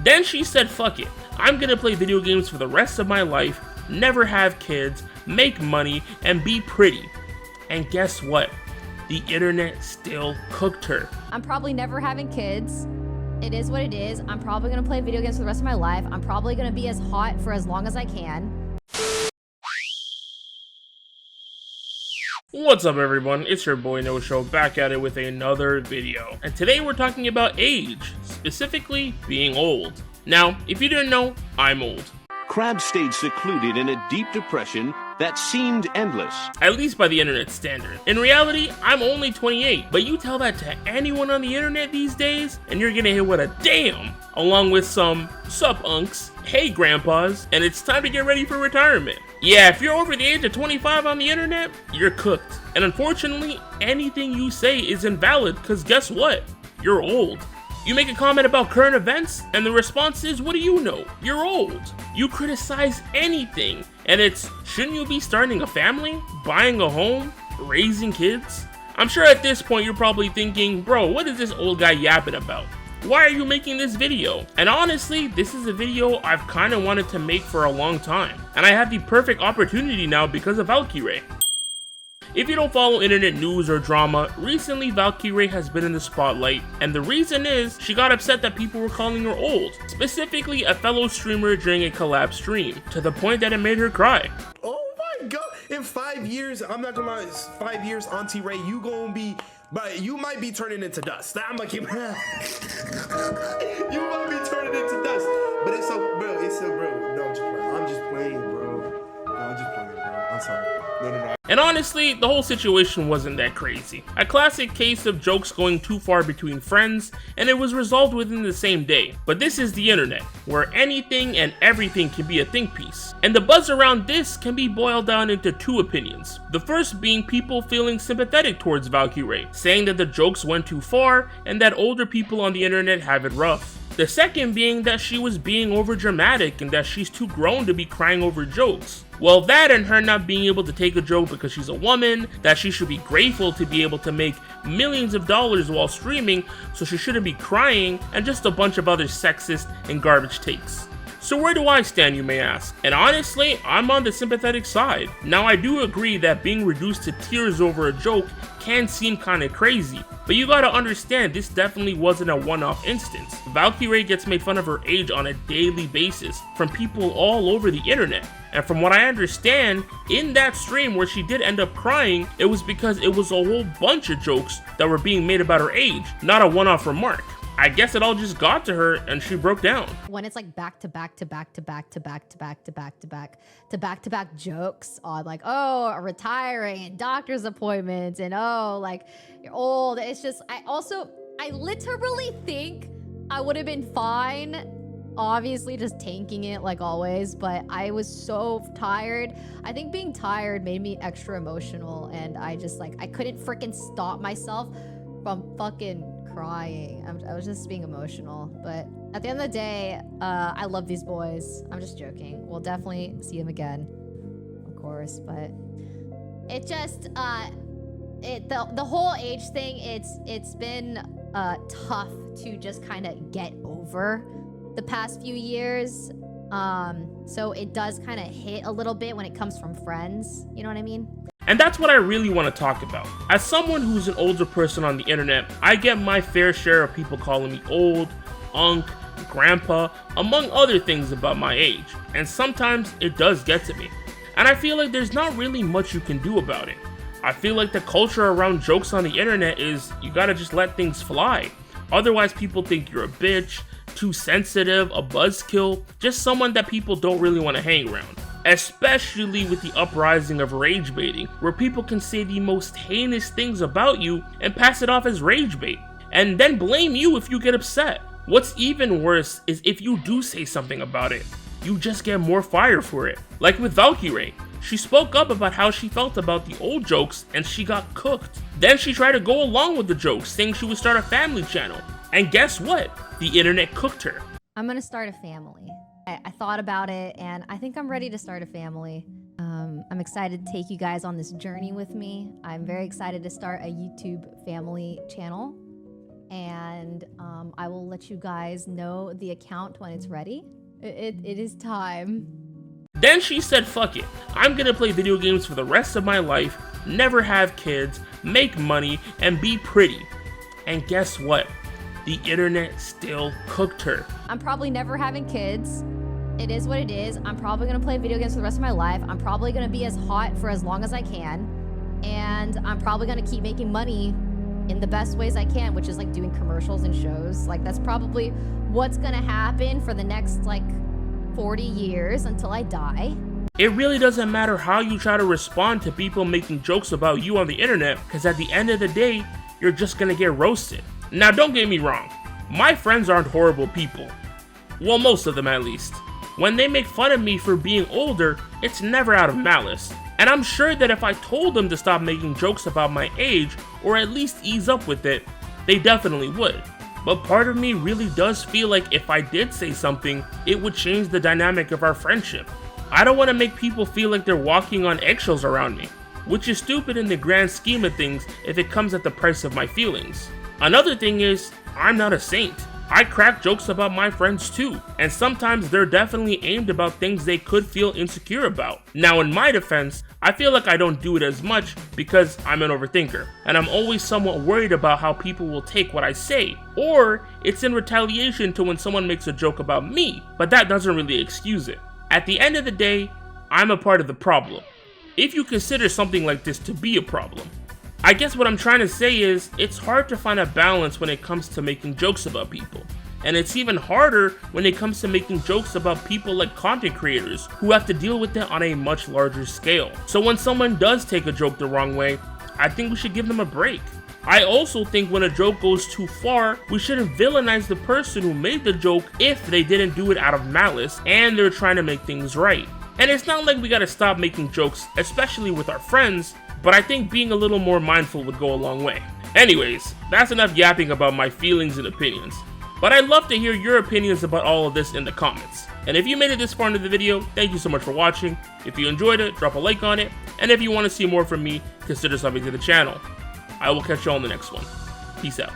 Then she said, fuck it, I'm gonna play video games for the rest of my life, never have kids, make money, and be pretty. And guess what? The internet still cooked her. I'm probably never having kids. It is what it is. I'm probably gonna play video games for the rest of my life. I'm probably gonna be as hot for as long as I can. What's up everyone, it's your boy No Show back at it with another video. And today we're talking about age, specifically being old. Now, if you didn't know, I'm old. Krabs stayed secluded in a deep depression that seemed endless. At least by the internet standard. In reality, I'm only 28, but you tell that to anyone on the internet these days, and you're gonna hit with a damn, along with some sup unks, hey grandpas, and it's time to get ready for retirement. Yeah, if you're over the age of 25 on the internet, you're cooked. And unfortunately, anything you say is invalid, cause guess what? You're old. You make a comment about current events, and the response is, what do you know? You're old. You criticize anything, and it's, shouldn't you be starting a family? Buying a home? Raising kids? I'm sure at this point you're probably thinking, bro, what is this old guy yapping about? Why are you making this video? And honestly, this is a video I've kinda wanted to make for a long time, and I have the perfect opportunity now because of Valkyrae. If you don't follow internet news or drama, recently Valkyrae has been in the spotlight, and the reason is she got upset that people were calling her old, specifically a fellow streamer during a collab stream, to the point that it made her cry. Oh my god, in 5 years, I'm not gonna lie, 5 years, Auntie Ray, you gonna be, but you might be turning into dust. I'm like, you might be turning into dust, but it's so, bro, no, I'm just playing, bro. No, I'm just playing, bro. I'm sorry. No. And honestly, the whole situation wasn't that crazy. A classic case of jokes going too far between friends, and it was resolved within the same day. But this is the internet, where anything and everything can be a think piece. And the buzz around this can be boiled down into two opinions. The first being people feeling sympathetic towards Valkyrae, saying that the jokes went too far, and that older people on the internet have it rough. The second being that she was being overdramatic and that she's too grown to be crying over jokes. Well, that and her not being able to take a joke because she's a woman, that she should be grateful to be able to make millions of dollars while streaming, so she shouldn't be crying, and just a bunch of other sexist and garbage takes. So where do I stand, you may ask? And honestly, I'm on the sympathetic side. Now I do agree that being reduced to tears over a joke can seem kinda crazy, but you gotta understand this definitely wasn't a one-off instance. Valkyrae gets made fun of her age on a daily basis from people all over the internet. And from what I understand, in that stream where she did end up crying, it was because it was a whole bunch of jokes that were being made about her age, not a one-off remark. I guess it all just got to her and she broke down. When it's like back to back jokes on like, oh, retiring and doctor's appointments and oh, like you're old. It's just, I literally think I would have been fine, obviously just tanking it like always, but I was so tired. I think being tired made me extra emotional, and I just like, I couldn't freaking stop myself from fucking crying. I was just being emotional, but at the end of the day, I love these boys. I'm just joking. We'll definitely see them again, of course, but it just, the whole age thing, it's been tough to just kind of get over the past few years. So it does kind of hit a little bit when it comes from friends, you know what I mean? And that's what I really want to talk about. As someone who's an older person on the internet, I get my fair share of people calling me old, unk, grandpa, among other things about my age. And sometimes it does get to me. And I feel like there's not really much you can do about it. I feel like the culture around jokes on the internet is you gotta just let things fly. Otherwise people think you're a bitch, too sensitive, a buzzkill, just someone that people don't really want to hang around. Especially with the uprising of rage baiting, where people can say the most heinous things about you and pass it off as rage bait, and then blame you if you get upset. What's even worse is if you do say something about it, you just get more fire for it. Like with Valkyrae, she spoke up about how she felt about the old jokes and she got cooked. Then she tried to go along with the jokes, saying she would start a family channel. And guess what? The internet cooked her. I'm gonna start a family. I thought about it, and I think I'm ready to start a family. I'm excited to take you guys on this journey with me. I'm very excited to start a YouTube family channel. and I will let you guys know the account when it's ready. It is time. Then she said, fuck it, I'm gonna play video games for the rest of my life, never have kids, make money, and be pretty. And guess what? The internet still cooked her. I'm probably never having kids. It is what it is. I'm probably gonna play video games for the rest of my life. I'm probably gonna be as hot for as long as I can. And I'm probably gonna keep making money in the best ways I can, which is like doing commercials and shows. Like that's probably what's gonna happen for the next like 40 years until I die. It really doesn't matter how you try to respond to people making jokes about you on the internet, because at the end of the day, you're just gonna get roasted. Now don't get me wrong, my friends aren't horrible people. Well, most of them at least. When they make fun of me for being older, it's never out of malice. And I'm sure that if I told them to stop making jokes about my age, or at least ease up with it, they definitely would. But part of me really does feel like if I did say something, it would change the dynamic of our friendship. I don't want to make people feel like they're walking on eggshells around me, which is stupid in the grand scheme of things if it comes at the price of my feelings. Another thing is, I'm not a saint. I crack jokes about my friends too, and sometimes they're definitely aimed about things they could feel insecure about. Now in my defense, I feel like I don't do it as much because I'm an overthinker, and I'm always somewhat worried about how people will take what I say, or it's in retaliation to when someone makes a joke about me, but that doesn't really excuse it. At the end of the day, I'm a part of the problem, if you consider something like this to be a problem. I guess what I'm trying to say is, it's hard to find a balance when it comes to making jokes about people. And it's even harder when it comes to making jokes about people like content creators, who have to deal with it on a much larger scale. So when someone does take a joke the wrong way, I think we should give them a break. I also think when a joke goes too far, we shouldn't villainize the person who made the joke if they didn't do it out of malice and they're trying to make things right. And it's not like we gotta stop making jokes, especially with our friends, but I think being a little more mindful would go a long way. Anyways, that's enough yapping about my feelings and opinions. But I'd love to hear your opinions about all of this in the comments. And if you made it this far into the video, thank you so much for watching. If you enjoyed it, drop a like on it. And if you want to see more from me, consider subbing to the channel. I will catch you all in the next one. Peace out.